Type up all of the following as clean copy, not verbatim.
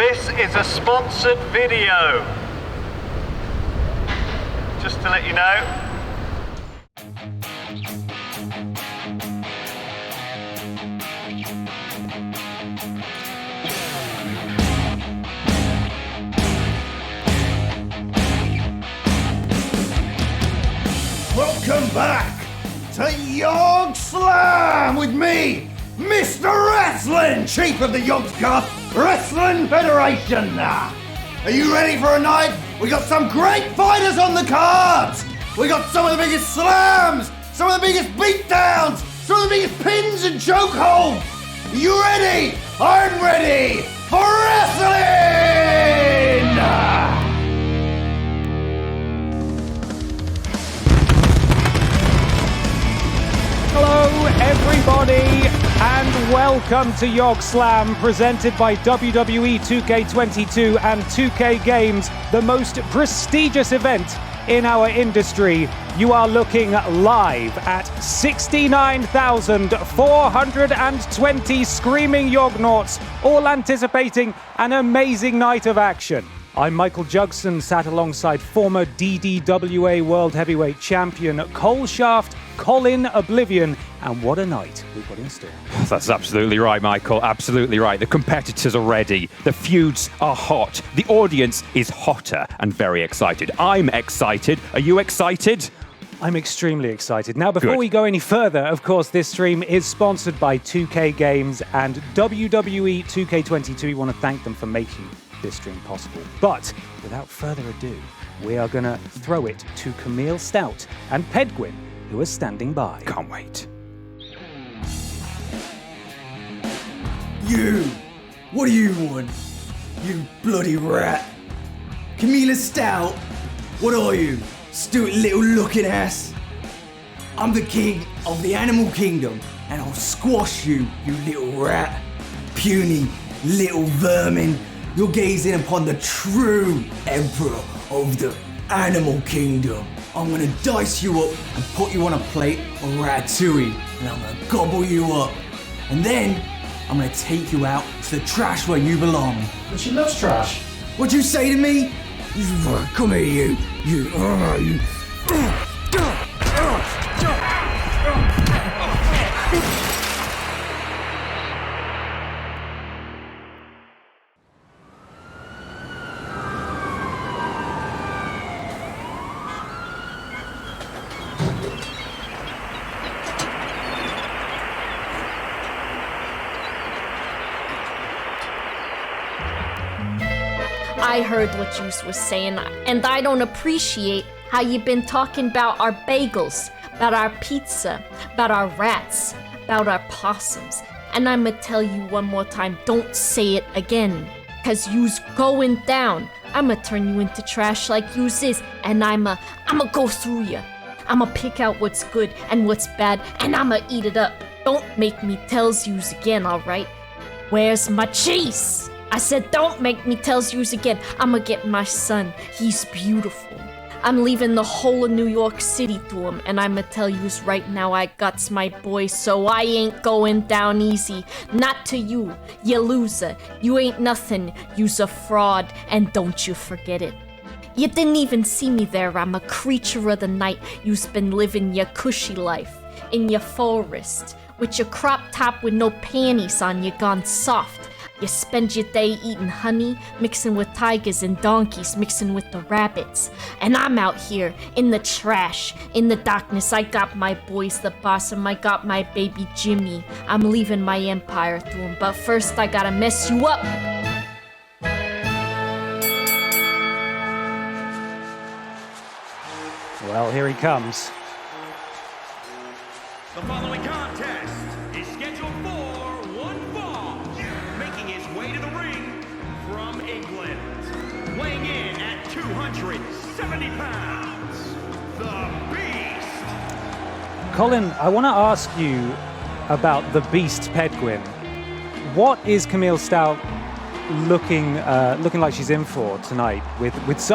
This is a sponsored video. Just to let you know. Welcome back to YogSlam with me, Mr. Wrestling, Chief of the Yogscast Wrestling Federation. Are you ready for a night? We got some great fighters on the cards. We got some of the biggest slams, some of the biggest beatdowns, some of the biggest pins and chokeholds. Are you ready? I'm ready for wrestling! Hello, everybody, and welcome to YogSlam, presented by WWE 2K22 and 2K Games, the most prestigious event in our industry. You are looking live at 69,420 screaming Yognauts, all anticipating an amazing night of action. I'm Michael Jugson, sat alongside former DDWA World Heavyweight Champion Cole Shaft, Colin Oblivion, and what a night we've got in store. That's absolutely right, Michael. Absolutely right. The competitors are ready. The feuds are hot. The audience is hotter and very excited. I'm excited. Are you excited? I'm extremely excited. Now, before we go any further, of course, this stream is sponsored by 2K Games and WWE 2K22. We want to thank them for making this stream possible. But without further ado, we are going to throw it to Camille Stout and Pedguin, who are standing by. Can't wait. You! What do you want? You bloody rat! Camille Stout! What are you? Stupid little looking ass! I'm the king of the animal kingdom, and I'll squash you, you little rat! Puny little vermin! You're gazing upon the true emperor of the animal kingdom. I'm gonna dice you up and put you on a plate of ratatouille, and I'm gonna gobble you up. And then, I'm gonna take you out to the trash where you belong. But she loves trash. What'd you say to me? Come here, you. I heard what you was saying, and I don't appreciate how you've been talking about our bagels, about our pizza, about our rats, about our possums. And I'ma tell you one more time, don't say it again, cause you's going down. I'ma turn you into trash like you's is, and I'ma go through you. I'ma pick out what's good and what's bad, and I'ma eat it up. Don't make me tells you's again, alright? Where's my cheese? I said, don't make me tells yous again. I'ma get my son. He's beautiful. I'm leaving the whole of New York City to him, and I'ma tell yous right now I guts my boy, so I ain't going down easy. Not to you, you loser. You ain't nothing. You's a fraud, and don't you forget it. You didn't even see me there. I'm a creature of the night. You's been living your cushy life in your forest with your crop top with no panties on. You gone soft. You spend your day eating honey, mixing with tigers and donkeys, mixing with the rabbits. And I'm out here, in the trash, in the darkness. I got my boys, the boss, and I got my baby Jimmy. I'm leaving my empire to him, but first I gotta mess you up. Well, here he comes. The following contest is scheduled for one fall, making his way to the ring from England, weighing in at 270 pounds, the Beast. Colin, I want to ask you about the Beast Pedguin. What is Camille Stout looking like she's in for tonight?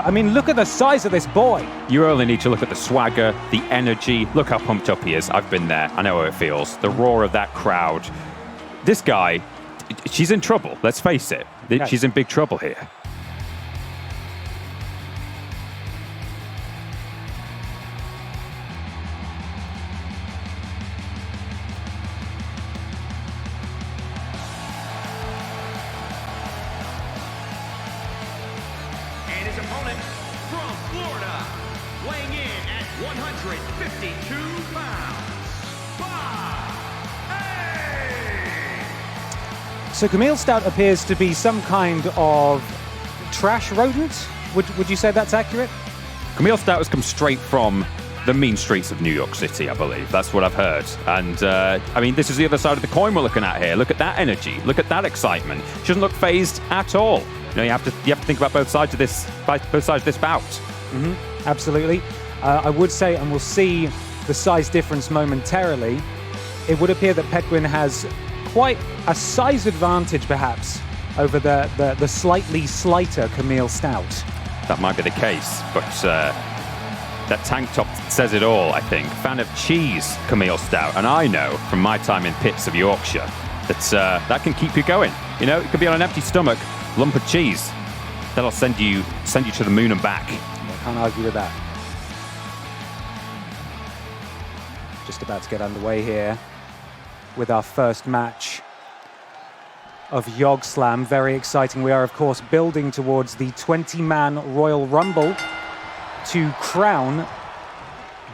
I mean, look at the size of this boy. You only need to look at the swagger, the energy. Look how pumped up he is. I've been there. I know how it feels. The roar of that crowd. This guy, she's in trouble. Let's face it. Okay. She's in big trouble here. And his opponent from Florida, weighing in at 152 pounds, So Camille Stout appears to be some kind of trash rodent. Would you say that's accurate? Camille Stout has come straight from the mean streets of New York City, I believe. That's what I've heard. And, I mean, this is the other side of the coin we're looking at here. Look at that energy. Look at that excitement. She doesn't look phased at all. You know, you have to think about both sides of this bout. Mm-hmm. Absolutely. I would say, and we'll see the size difference momentarily, it would appear that Pedguin has quite a size advantage, perhaps, over the slightly slighter Camille Stout. That might be the case, but that tank top says it all, I think. Fan of cheese, Camille Stout, and I know from my time in pits of Yorkshire that that can keep you going. You know, it could be on an empty stomach, lump of cheese. That'll send you to the moon and back. I can't argue with that. Just about to get underway here with our first match of YogSlam. Very exciting. We are, of course, building towards the 20-man Royal Rumble to crown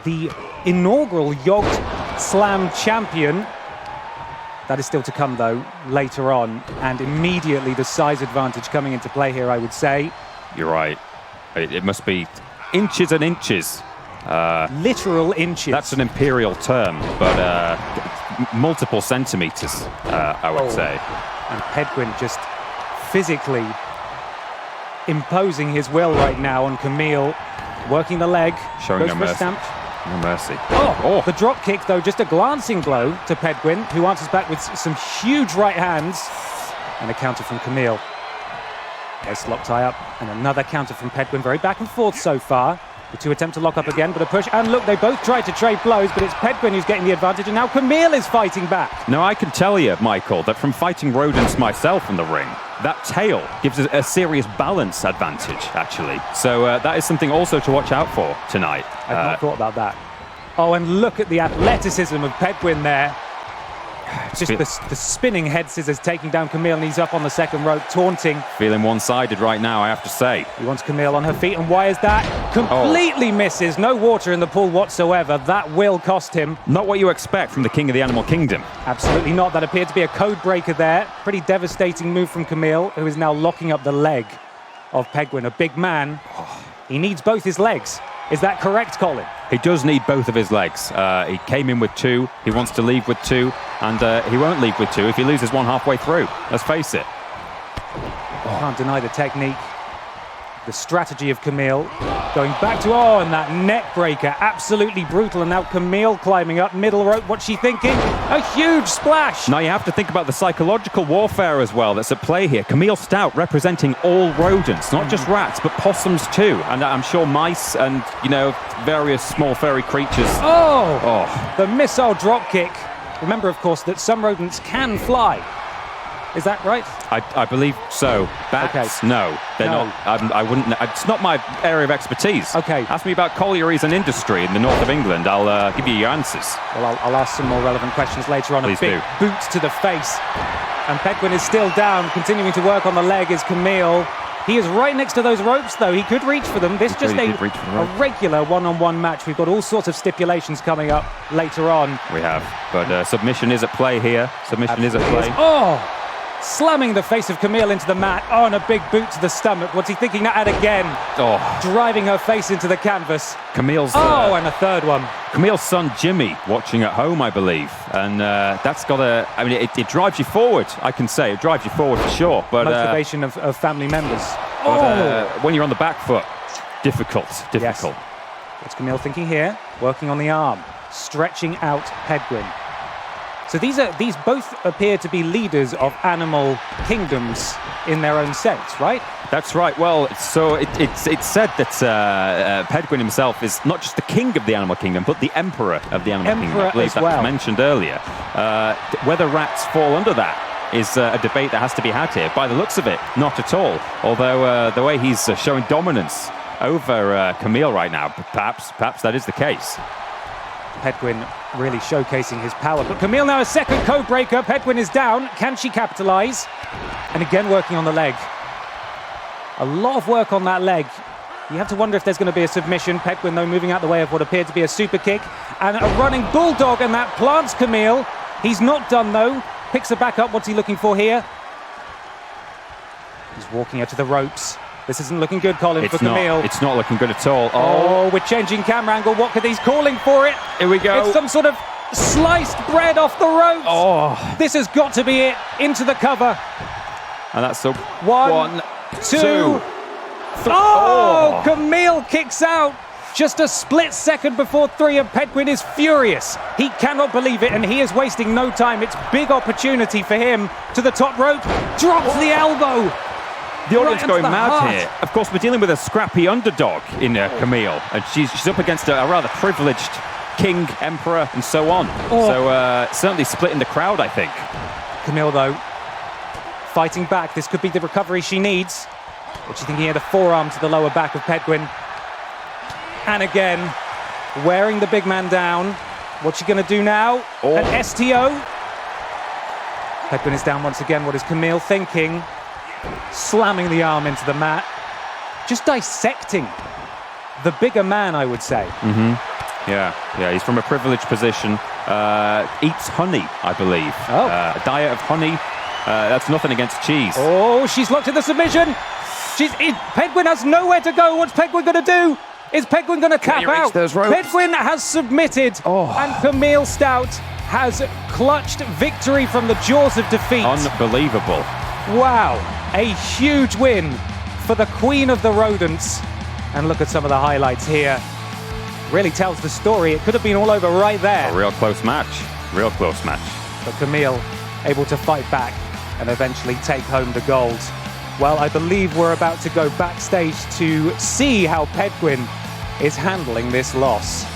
the inaugural YogSlam champion. That is still to come, though, later on. And immediately the size advantage coming into play here, I would say. You're right. It must be inches and inches. Literal inches. That's an imperial term, but multiple centimeters, I would say. And Pedguin just physically imposing his will right now on Camille, working the leg. Showing no for a mercy. stamp. No mercy. Oh, the drop kick, though, just a glancing blow to Pedguin, who answers back with some huge right hands. And a counter from Camille. Nice lock tie up, and another counter from Pedguin. Very back and forth so far. The two attempt to lock up again, but a push. And look, they both tried to trade blows, but it's Pedguin who's getting the advantage, and now Camille is fighting back. Now, I can tell you, Michael, that from fighting rodents myself in the ring, that tail gives us a serious balance advantage, actually. So that is something also to watch out for tonight. I've not thought about that. Oh, and look at the athleticism of Pedguin there. Just the spinning head scissors taking down Camille, and he's up on the second rope, taunting. Feeling one-sided right now, I have to say. He wants Camille on her feet, and why is that? Completely misses. No water in the pool whatsoever. That will cost him. Not what you expect from the king of the animal kingdom. Absolutely not. That appeared to be a code breaker there. Pretty devastating move from Camille, who is now locking up the leg of Pedguin. A big man. He needs both his legs. Is that correct, Colin? He does need both of his legs. He came in with two. He wants to leave with two. And he won't leave with two if he loses one halfway through. Let's face it. Can't deny the technique. The strategy of Camille. Going back to, and that neck breaker. Absolutely brutal. And now Camille climbing up middle rope. What's she thinking? A huge splash. Now you have to think about the psychological warfare as well that's at play here. Camille Stout representing all rodents, not just rats, but possums too. And I'm sure mice and, various small furry creatures. The missile drop kick. Remember, of course, that some rodents can fly. Is that right? I believe so. Bats? Okay. No, they're not. I wouldn't. It's not my area of expertise. Okay. Ask me about collieries and industry in the north of England. I'll give you your answers. Well, I'll ask some more relevant questions later on. Please a big boot to the face. And Pedguin is still down, continuing to work on the leg is Camille. He is right next to those ropes, though. He could reach for them. This is just a regular one-on-one match. We've got all sorts of stipulations coming up later on. We have. But submission is at play here. Submission is at play. Slamming the face of Camille into the mat. And a big boot to the stomach. What's he thinking now? And again. Driving her face into the canvas. Camille's... and a third one. Camille's son, Jimmy, watching at home, I believe. And that's got a... I mean, it drives you forward, I can say. It drives you forward for sure. But motivation of family members. But when you're on the back foot, difficult. Yes. What's Camille thinking here? Working on the arm. Stretching out Pedguin. So these both appear to be leaders of animal kingdoms in their own sense, right? That's right. Well, so it's said that Pedguin himself is not just the king of the animal kingdom, but the emperor of the animal kingdom. I believe that was mentioned earlier. Whether rats fall under that is a debate that has to be had here. By the looks of it, not at all. Although the way he's showing dominance over Camille right now, perhaps that is the case. Pedguin really showcasing his power. But Camille now a second code breaker. Pedguin is down. Can she capitalize? And again working on the leg. A lot of work on that leg. You have to wonder if there's going to be a submission. Pedguin, though, moving out the way of what appeared to be a super kick. And a running bulldog, and that plants Camille. He's not done, though. Picks her back up. What's he looking for here? He's walking her to the ropes. This isn't looking good, Colin, for Camille. It's not looking good at all. Oh, we're changing camera angle. What could he's calling for it? Here we go. It's some sort of sliced bread off the ropes. Oh. This has got to be it. Into the cover. And that's the One, two. Oh, Camille kicks out. Just a split second before 3, and Pedguin is furious. He cannot believe it, and he is wasting no time. It's big opportunity for him. To the top rope. Drops the elbow. The audience Right going into the mad heart. here. Of course, we're dealing with a scrappy underdog in Camille, and she's up against a rather privileged king, emperor, and so on. Oh. So certainly splitting the crowd, I think. Camille, though, fighting back. This could be the recovery she needs. What do you think here? The forearm to the lower back of Pedguin. And again, wearing the big man down. What's she going to do now? Oh. An STO. Pedguin is down once again. What is Camille thinking? Slamming the arm into the mat. Just dissecting the bigger man, I would say. Yeah, he's from a privileged position. Eats honey, I believe. Oh. A diet of honey. That's nothing against cheese. Oh, she's locked in the submission. Pedguin has nowhere to go. What's Pedguin going to do? Is Pedguin going to cap you reach out? those ropes? Pedguin has submitted, and Camille Stout has clutched victory from the jaws of defeat. Unbelievable. Wow, a huge win for the Queen of the Rodents. And look at some of the highlights here. Really tells the story. It could have been all over right there. A real close match. Real close match. But Camille able to fight back and eventually take home the gold. Well, I believe we're about to go backstage to see how Pedguin is handling this loss.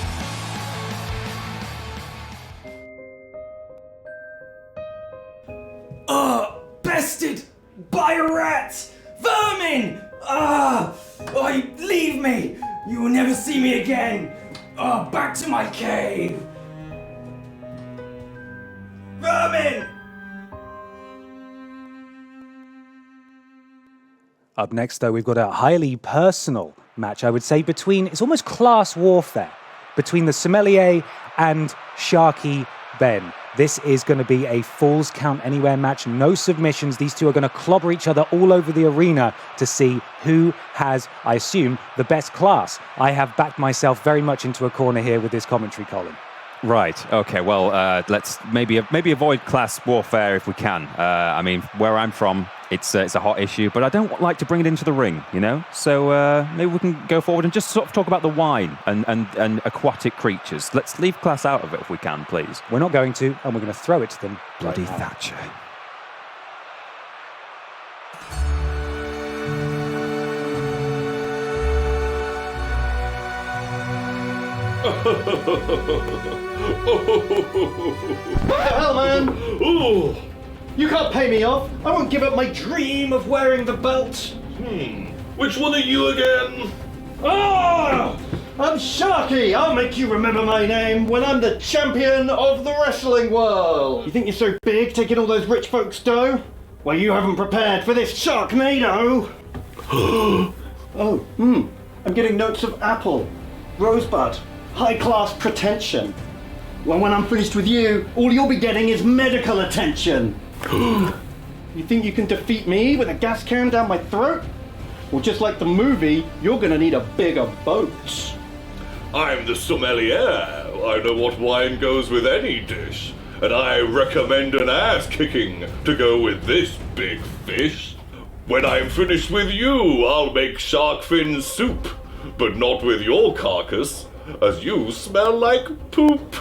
Bested by rats! Vermin! Leave me! You will never see me again! Back to my cave! Vermin! Up next, though, we've got a highly personal match, I would say, it's almost class warfare between the Sommelier and Sharky Ben. This is going to be a Falls Count Anywhere match, no submissions. These two are going to clobber each other all over the arena to see who has, I assume, the best class. I have backed myself very much into a corner here with this commentary column. Right. Okay. Well, let's maybe avoid class warfare if we can. I mean, where I'm from, it's a hot issue, but I don't like to bring it into the ring, you know. So maybe we can go forward and just sort of talk about the wine and aquatic creatures. Let's leave class out of it if we can, please. We're not going to, and we're going to throw it to them. Bloody right now. Thatcher. What the hell, man? Ooh! You can't pay me off. I won't give up my dream of wearing the belt. Which one are you again? Ah! I'm Sharky. I'll make you remember my name when I'm the champion of the wrestling world. You think you're so big taking all those rich folks' dough? Well, you haven't prepared for this Sharknado. I'm getting notes of apple, rosebud, high-class pretension. Well, when I'm finished with you, all you'll be getting is medical attention. You think you can defeat me with a gas can down my throat? Well, just like the movie, you're gonna need a bigger boat. I'm the sommelier. I know what wine goes with any dish. And I recommend an ass kicking to go with this big fish. When I'm finished with you, I'll make shark fin soup. But not with your carcass, as you smell like poop.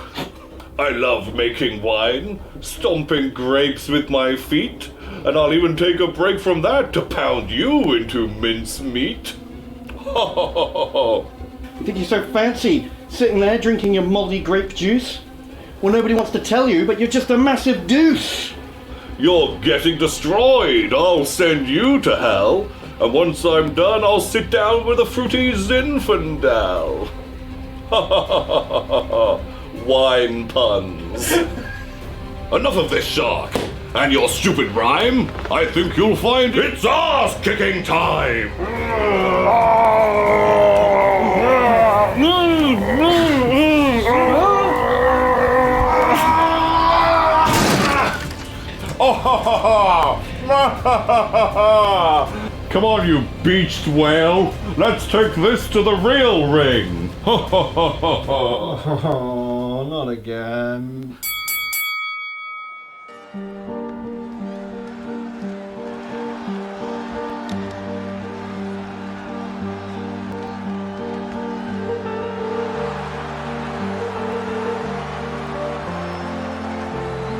I love making wine, stomping grapes with my feet, and I'll even take a break from that to pound you into mincemeat. Ho ho ho ho ho. You think you're so fancy, sitting there drinking your moldy grape juice? Well, nobody wants to tell you, but you're just a massive deuce. You're getting destroyed. I'll send you to hell. And once I'm done, I'll sit down with a fruity Zinfandel. Ha ha ha ha ha ha. Wine puns. Enough of this, Shark. And your stupid rhyme. I think you'll find it's ass-kicking time. Come on, you beached whale. Let's take this to the real ring. Oh, not again.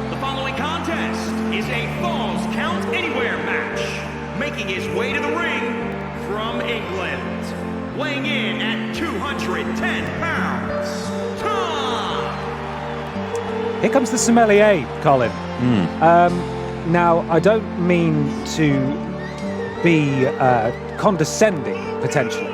The following contest is a Falls Count Anywhere match. Making his way to the ring from England, weighing in at 210 pounds, Tom! Here comes the sommelier, Colin. Now, I don't mean to be condescending, potentially,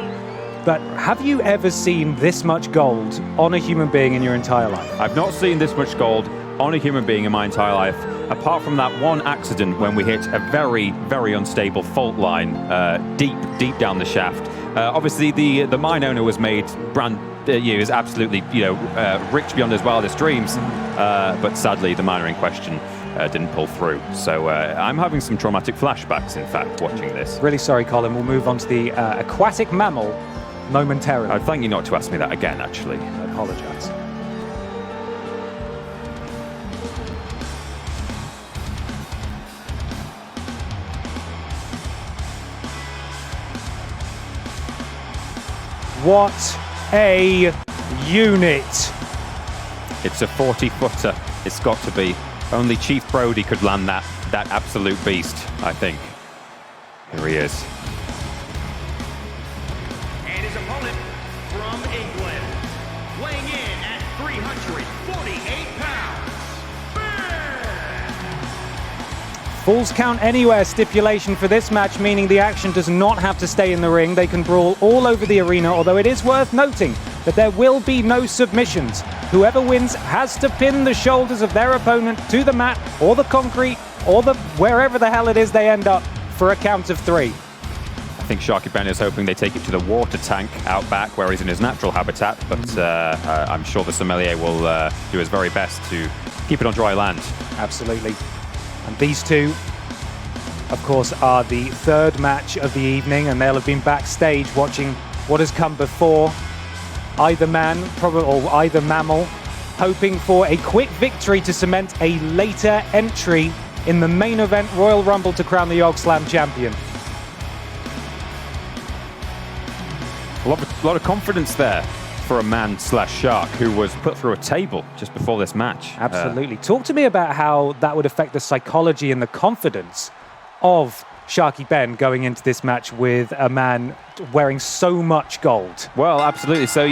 but have you ever seen this much gold on a human being in your entire life? I've not seen this much gold on a human being in my entire life, apart from that one accident when we hit a very, very unstable fault line deep down the shaft. Obviously, the mine owner was made is absolutely rich beyond his wildest dreams, but sadly the miner in question didn't pull through. So I'm having some traumatic flashbacks, in fact, watching this. Really sorry, Colin. We'll move on to the aquatic mammal momentarily. I'd thank you not to ask me that again, actually. I apologise. What a unit! It's a 40-footer. It's got to be. Only Chief Brody could land that absolute beast, I think. Here he is. And his opponent from England, weighing in at 348 pounds, Ben! Falls Count Anywhere stipulation for this match, meaning the action does not have to stay in the ring. They can brawl all over the arena, although it is worth noting that there will be no submissions. Whoever wins has to pin the shoulders of their opponent to the mat or the concrete or wherever the hell it is they end up for a count of 3. I think Sharky Ben is hoping they take it to the water tank out back where he's in his natural habitat, but I'm sure the sommelier will do his very best to keep it on dry land. Absolutely. And these two, of course, are the third match of the evening, and they'll have been backstage watching what has come before. Either man, or either mammal, hoping for a quick victory to cement a later entry in the main event Royal Rumble to crown the YogSlam champion. A lot of confidence there for a man/shark who was put through a table just before this match. Absolutely. Talk to me about how that would affect the psychology and the confidence of Sharky Ben going into this match with a man wearing so much gold. Well, absolutely. So,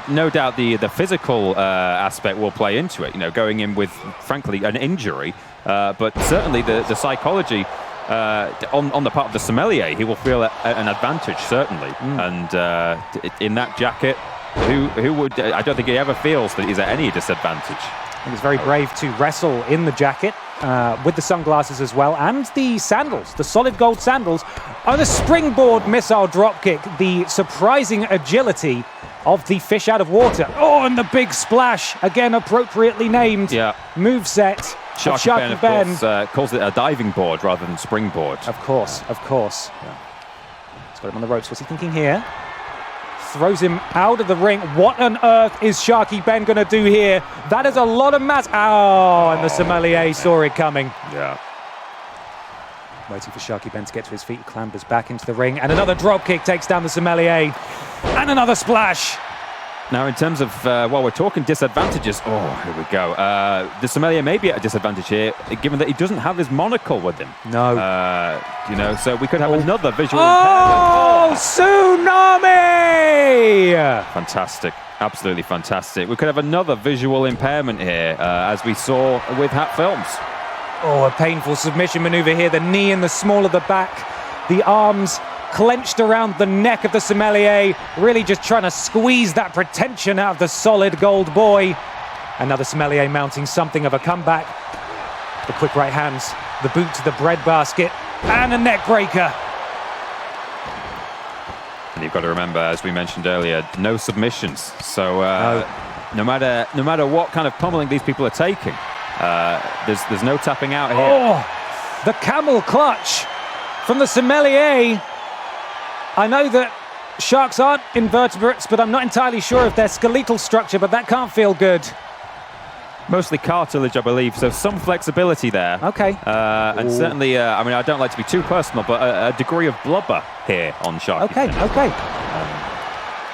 no doubt the physical aspect will play into it, going in with, frankly, an injury. But certainly the psychology on the part of the sommelier, he will feel an advantage, certainly. And in that jacket, who would... I don't think he ever feels that he's at any disadvantage. I think it's very brave to wrestle in the jacket with the sunglasses as well, and the sandals, the solid gold sandals, on a springboard missile dropkick, the surprising agility of the fish out of water. Oh, and the big splash, again appropriately named moveset of Sharky Ben. Of course, calls it a diving board rather than springboard. Of course. Yeah. He's got him on the ropes. What's he thinking here? Throws him out of the ring. What on earth is Sharky Ben going to do here? That is a lot of mass. Oh, and the sommelier saw it coming. Yeah. Waiting for Sharky Ben to get to his feet. Clambers back into the ring. And another drop kick takes down the sommelier. And another splash. Now, in terms of, while we're talking disadvantages, here we go. The sommelier may be at a disadvantage here, given that he doesn't have his monocle with him. No. So we could have another visual impairment. Tsunami! Fantastic. Absolutely fantastic. We could have another visual impairment here, as we saw with Hat Films. Oh, a painful submission maneuver here. The knee in the small of the back. The arms clenched around the neck of the Sommelier, really just trying to squeeze that pretension out of the solid gold boy. Another Sommelier mounting something of a comeback. The quick right hands, the boot to the breadbasket, and a neck breaker. And you've got to remember, as we mentioned earlier, no submissions. So no matter what kind of pummeling these people are taking, there's no tapping out here. Oh, the camel clutch from the Sommelier. I know that sharks aren't invertebrates, but I'm not entirely sure of their skeletal structure, but that can't feel good. Mostly cartilage, I believe, so some flexibility there. Okay. And certainly, I mean, I don't like to be too personal, but a degree of blubber here on Sharky Ben. Okay.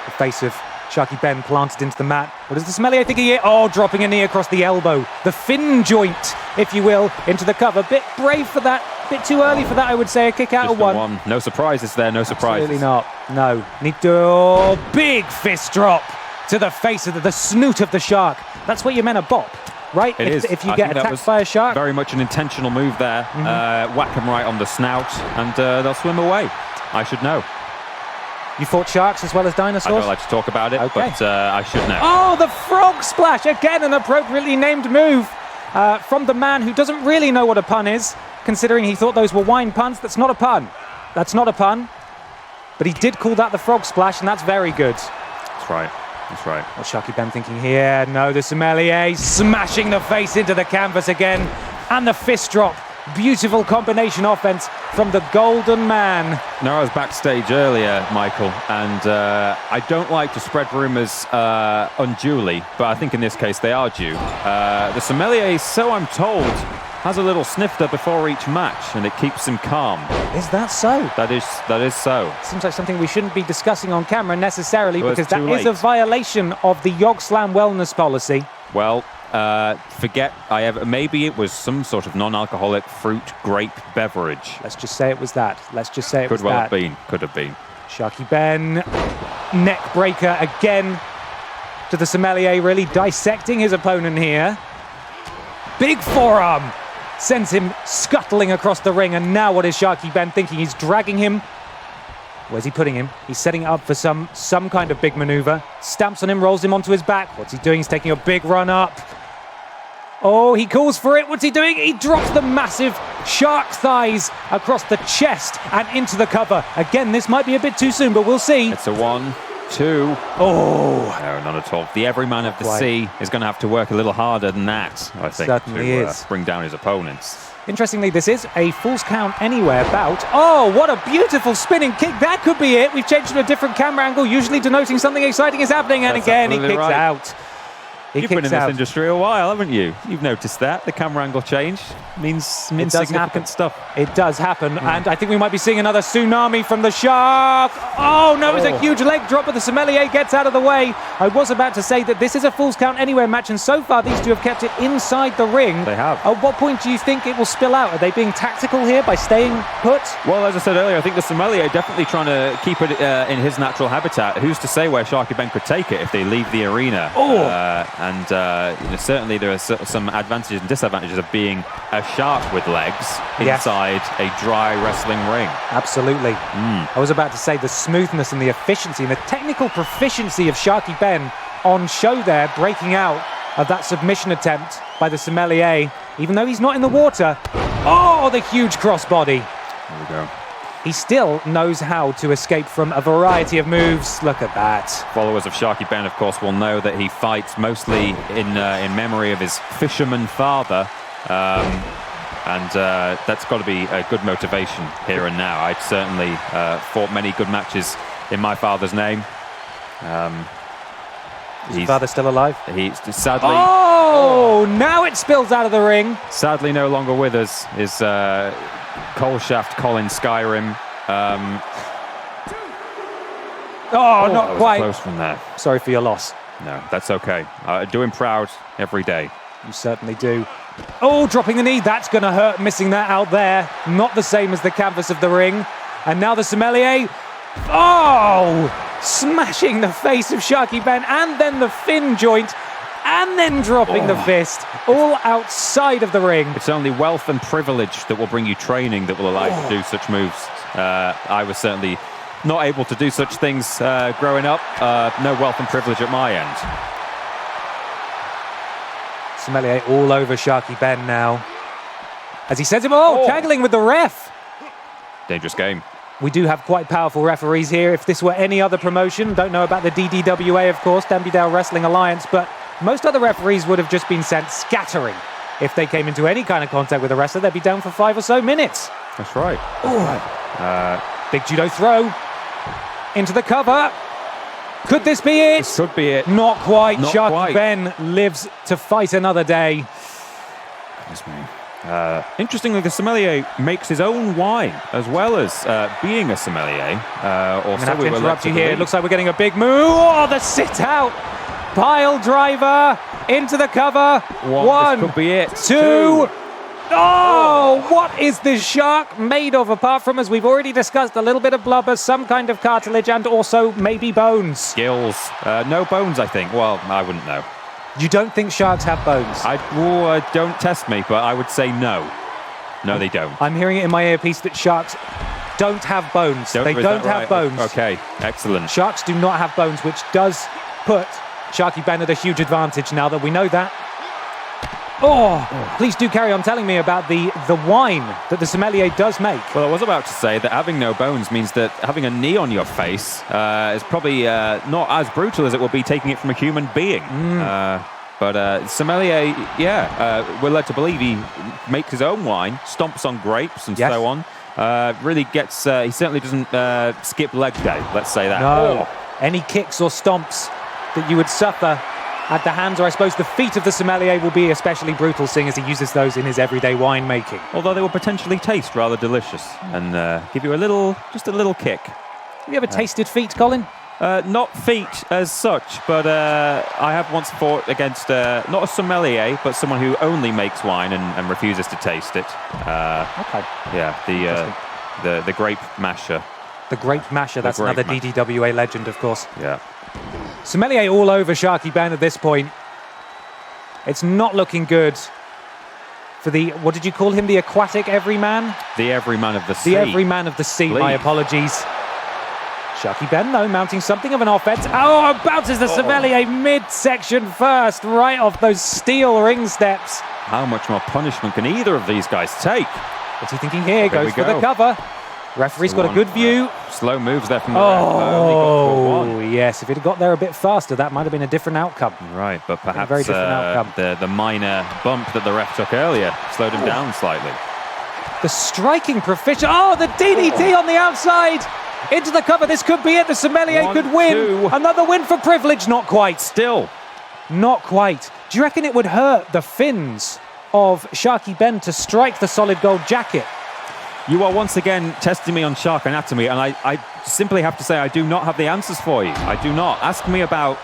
The face of Sharky Ben planted into the mat. What does the Sommelier think here? Oh, dropping a knee across the elbow. The fin joint, if you will, into the cover. Bit brave for that. Bit too early for that, I would say. A kick out Just of one. No surprises there, no surprises. Absolutely not. No. Need to... big fist drop to the face of the snoot of the shark. That's what you meant a bop, right? If you get attacked by a shark. Very much an intentional move there. Whack them right on the snout, and they'll swim away. I should know. You fought sharks as well as dinosaurs? I don't like to talk about it, but I should know. Oh, the frog splash! Again, an appropriately named move from the man who doesn't really know what a pun is, considering he thought those were wine puns. That's not a pun. That's not a pun. But he did call that the frog splash, and that's very good. That's right. That's right. What's Sharky Ben thinking here? No, the Sommelier smashing the face into the canvas again. And the fist drop. Beautiful combination offense from the Golden Man. Now, I was backstage earlier, Michael, and I don't like to spread rumours unduly, but I think in this case they are due. The Sommelier, so I'm told, has a little snifter before each match, and it keeps him calm. Is that so? That is so. Seems like something we shouldn't be discussing on camera necessarily, Well, because that is a violation of the YogSlam wellness policy. Well, maybe it was some sort of non-alcoholic fruit grape beverage. Let's just say it was that. Could well have been. Could have been. Sharky Ben, neck breaker again to the Sommelier, really dissecting his opponent here. Big forearm sends him scuttling across the ring, and now what is Sharky Ben thinking? He's dragging him. Where's he putting him? He's setting up for some kind of big maneuver. Stamps on him, rolls him onto his back. What's he doing? He's taking a big run up. Oh, he calls for it. What's he doing? He drops the massive shark thighs across the chest and into the cover. Again, this might be a bit too soon, but we'll see. It's a 1, 2. Oh. No, not at all. The everyman of the sea is going to have to work a little harder than that, I think, Certainly to is. bring down his opponents. Interestingly, this is a Falls Count Anywhere bout. Oh, what a beautiful spinning kick. That could be it. We've changed to a different camera angle, usually denoting something exciting is happening. And That's again, he absolutely kicks right. out. You've been in this industry a while, haven't you? You've noticed that. The camera angle change means significant stuff. It does happen, and I think we might be seeing another tsunami from the shark. Oh, no, it's a huge leg drop, but the Sommelier gets out of the way. I was about to say that this is a Falls Count Anywhere match, and so far these two have kept it inside the ring. They have. At what point do you think it will spill out? Are they being tactical here by staying put? Well, as I said earlier, I think the Sommelier definitely trying to keep it in his natural habitat. Who's to say where Sharky Ben could take it if they leave the arena? Certainly there are some advantages and disadvantages of being a shark with legs inside a dry wrestling ring. Absolutely. I was about to say the smoothness and the efficiency and the technical proficiency of Sharky Ben on show there, breaking out of that submission attempt by the Sommelier, even though he's not in the water. Oh, the huge crossbody. There we go. He still knows how to escape from a variety of moves. Look at that. Followers of Sharky Ben, of course, will know that he fights mostly in memory of his fisherman father. And that's got to be a good motivation here and now. I'd certainly fought many good matches in my father's name. Is your father still alive? He's sadly... Oh, now it spills out of the ring. Sadly no longer with us is... Coleshaft Colin Skyrim. Not quite. Close from there. Sorry for your loss. No, that's okay. I do him proud every day. You certainly do. Oh, dropping the knee. That's going to hurt, missing that out there. Not the same as the canvas of the ring. And now the Sommelier. Oh! Smashing the face of Sharky Ben, and then the fin joint. and then dropping the fist, all outside of the ring. It's only wealth and privilege that will bring you training that will allow you to do such moves. I was certainly not able to do such things growing up. No wealth and privilege at my end. Sommelier all over Sharky Ben now. As he sends him, tangling with the ref. Dangerous game. We do have quite powerful referees here. If this were any other promotion, don't know about the DDWA, of course, Danbydale Wrestling Alliance, but most other referees would have just been sent scattering. If they came into any kind of contact with a wrestler, they'd be down for 5 or so minutes. That's right. Big judo throw into the cover. Could this be it? This could be it. Not quite. Not Sharky quite. Ben lives to fight another day. Goodness me. Interestingly, the sommelier makes his own wine as well as being a sommelier. I'm going to have to interrupt you here. It looks like we're getting a big move. Oh, the sit out. Pile driver into the cover. One, this could be it. Two. Oh, what is this shark made of, apart from, as we've already discussed, a little bit of blubber, some kind of cartilage, and also maybe bones? Gills. No bones, I think. Well, I wouldn't know. You don't think sharks have bones? Don't test me, but I would say no. No, they don't. I'm hearing it in my earpiece that sharks don't have bones. They don't have bones. Okay, excellent. Sharks do not have bones, which does put Sharky Ben at a huge advantage now that we know that. Please do carry on telling me about the wine that the sommelier does make. Well, I was about to say that having no bones means that having a knee on your face is probably not as brutal as it will be taking it from a human being. But sommelier, we're led to believe he makes his own wine, stomps on grapes and so on. Really gets, he certainly doesn't skip leg day, let's say that. No, any kicks or stomps that you would suffer at the hands, or I suppose the feet of the sommelier, will be especially brutal, seeing as he uses those in his everyday winemaking. Although they will potentially taste rather delicious and give you just a little kick. Have you ever tasted feet, Colin? Not feet as such, but I have once fought against not a sommelier, but someone who only makes wine and refuses to taste it. Okay. Yeah, the grape masher. The grape masher, that's grape another DDWA legend, of course. Yeah. Sommelier all over Sharky Ben at this point. It's not looking good for the, what did you call him, the aquatic everyman? The everyman of the sea. The everyman of the sea, my apologies. Sharky Ben, though, mounting something of an offense. Oh, bounces the sommelier midsection first, right off those steel ring steps. How much more punishment can either of these guys take? What's he thinking here? Goes for the cover. Referee's got a good view. Slow moves there from the ref. Yes. If he'd have got there a bit faster, that might have been a different outcome. Right, but perhaps very different outcome. The minor bump that the ref took earlier slowed him down slightly. The striking proficiency. Oh, the DDT on the outside. Into the cover. This could be it. The sommelier could win. Another win for privilege. Not quite. Still. Not quite. Do you reckon it would hurt the fins of Sharky Ben to strike the solid gold jacket? You are once again testing me on shark anatomy, and I simply have to say I do not have the answers for you. I do not. Ask me about,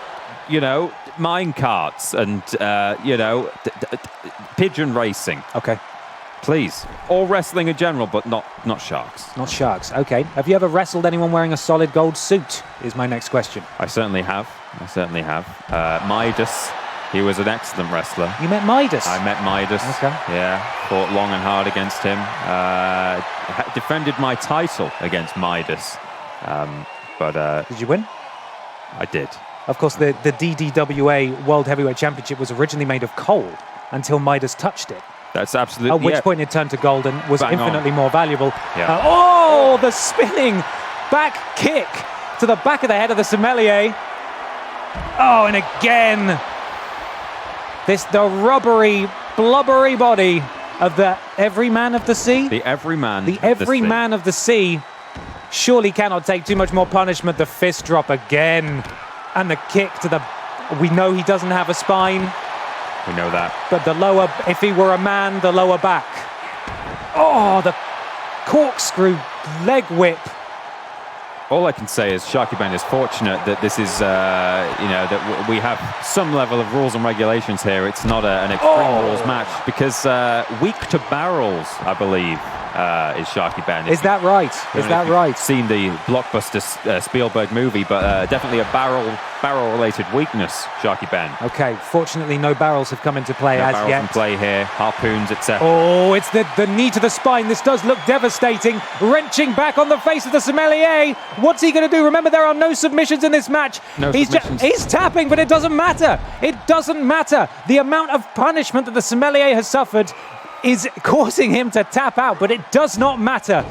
mine carts and, pigeon racing. Okay. Please. Or wrestling in general, but not sharks. Not sharks. Okay. Have you ever wrestled anyone wearing a solid gold suit, is my next question. I certainly have. Midas. He was an excellent wrestler. You met Midas? I met Midas. Okay. Yeah, fought long and hard against him. Defended my title against Midas. Did you win? I did. Of course, the DDWA World Heavyweight Championship was originally made of coal until Midas touched it. That's absolutely... At which point it turned to gold and was infinitely more valuable. Yeah. The spinning back kick to the back of the head of the sommelier. Oh, and again... the rubbery, blubbery body of the everyman of the sea. The everyman. The everyman of the sea surely cannot take too much more punishment. The fist drop again. And the kick to the... We know he doesn't have a spine. We know that. But the lower... If he were a man, the lower back. Oh, the corkscrew leg whip. All I can say is Sharky Ben is fortunate that this is, that we have some level of rules and regulations here. It's not an extreme rules match because weak to barrels, I believe, is Sharky Ben. Is that right? Is that right? Seen the blockbuster Spielberg movie, but definitely a barrel-related weakness, Sharky Ben. Okay, fortunately no barrels have come into play as barrels yet. in play here, harpoons, etc. Oh, it's the knee to the spine. This does look devastating. Wrenching back on the face of the Sommelier. What's he going to do? Remember, there are no submissions in this match. No he's submissions. He's tapping, but it doesn't matter. It doesn't matter. The amount of punishment that the Sommelier has suffered is causing him to tap out, but it does not matter.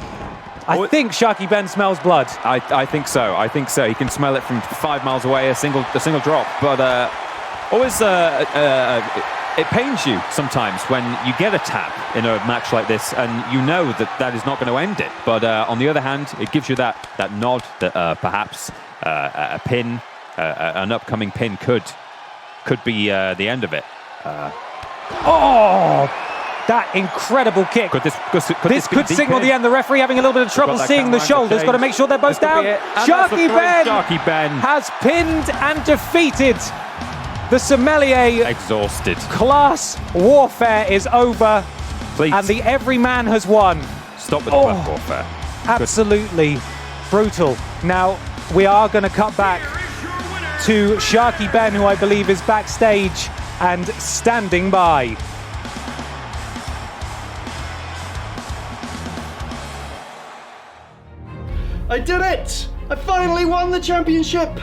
I think Sharky Ben smells blood. I think so. I think so. He can smell it from 5 miles away, a single drop. But always, it pains you sometimes when you get a tap in a match like this, and you know that is not going to end it. But on the other hand, it gives you that nod that perhaps a pin, an upcoming pin, could be the end of it. That incredible kick. Could this could signal the end. The referee having a little bit of trouble seeing the shoulders. Got to make sure they're both down. Sharky Ben has pinned and defeated the Sommelier. Exhausted. Class warfare is over. Please. And the everyman has won. Stop with the class warfare. Absolutely brutal. Now, we are going to cut back to Sharky Ben, who I believe is backstage and standing by. I did it! I finally won the championship!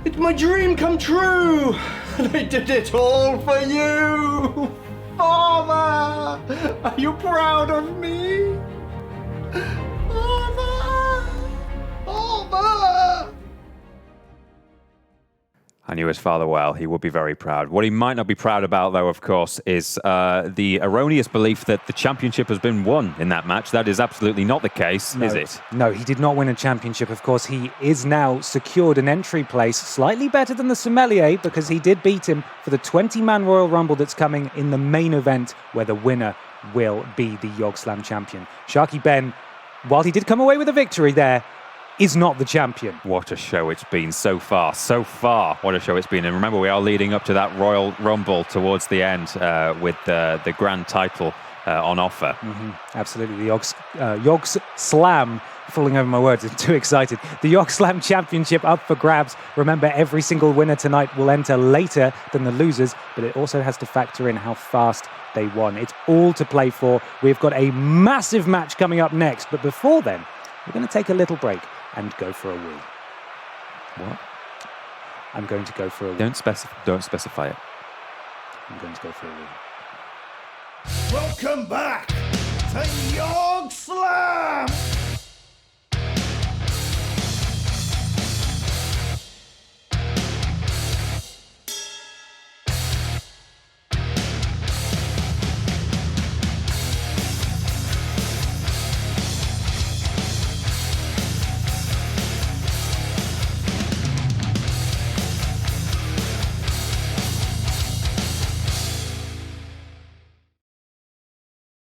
It's my dream come true! And I did it all for you! Father! Are you proud of me? Father! Father! I knew his father well. He would be very proud. What he might not be proud about, though, of course, is the erroneous belief that the championship has been won in that match. That is absolutely not the case, is it? No, he did not win a championship. Of course, he is now secured an entry place, slightly better than the Sommelier, because he did beat him for the 20-man Royal Rumble that's coming in the main event, where the winner will be the YogSlam champion. Sharky Ben, while he did come away with a victory there, is not the champion. What a show it's been so far. So far, what a show it's been. And remember, we are leading up to that Royal Rumble towards the end with the grand title on offer. Absolutely. The YogSlam, falling over my words, I'm too excited. The YogSlam Championship up for grabs. Remember, every single winner tonight will enter later than the losers, but it also has to factor in how fast they won. It's all to play for. We've got a massive match coming up next, but before then, we're going to take a little break and go for a wee. What? I'm going to go for a wee. Don't specify it. I'm going to go for a wee. Welcome back to YogSlam!